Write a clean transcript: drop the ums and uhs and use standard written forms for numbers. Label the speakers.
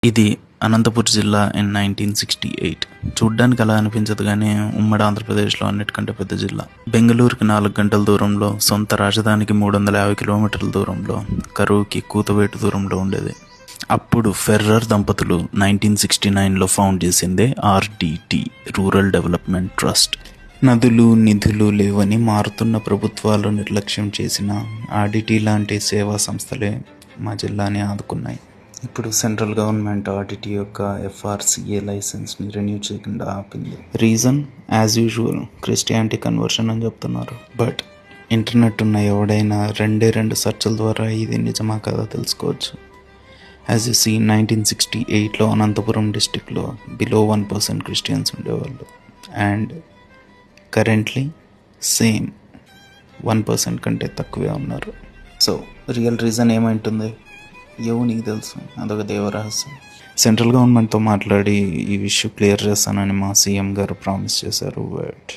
Speaker 1: ఇది అనంతపురం జిల్లా ఇన్ 1968. చూడ్డానికి అలా అనిపించదు కానీ ఉమ్మడి ఆంధ్రప్రదేశ్లో అన్నిటికంటే పెద్ద జిల్లా. బెంగళూరుకి 4 గంటల దూరంలో, సొంత రాజధానికి 350 కిలోమీటర్ల దూరంలో, కరువుకి కూతవేటు దూరంలో ఉండేది. అప్పుడు ఫెర్రర్ దంపతులు 1969లో ఫౌండ్ చేసిందే RDT, రూరల్ డెవలప్మెంట్ ట్రస్ట్. నదులు, నిధులు లేవని మారుతున్న ప్రభుత్వాలు నిర్లక్ష్యం చేసిన RDT లాంటి సేవా సంస్థలే మా జిల్లాని ఆదుకున్నాయి. ఇప్పుడు సెంట్రల్ గవర్నమెంట్ RDT యొక్క FRCA లైసెన్స్ని రెన్యూ చేయకుండా ఆపింది. Reason as usual Christianity conversion అని చెప్తున్నారు. బట్ ఇంటర్నెట్ ఉన్న ఎవడైనా 2 సెర్చ్ల ద్వారా ఇది నిజమా కాదా తెలుసుకోవచ్చు. యాజ్ యూ సీ 1968లో అనంతపురం డిస్టిక్లో బిలో 1% క్రిస్టియన్స్ ఉండేవాళ్ళు. అండ్ కరెంట్లీ సేమ్ 1% కంటే తక్కువే ఉన్నారు. సో రియల్ రీజన్ ఏమైంటుంది నీకు తెలుసు, అదొక దేవరహస్యం. సెంట్రల్ గవర్నమెంట్తో మాట్లాడి ఈ విషయం క్లియర్ చేస్తానని మా CM గారు ప్రామిస్ చేశారు. బట్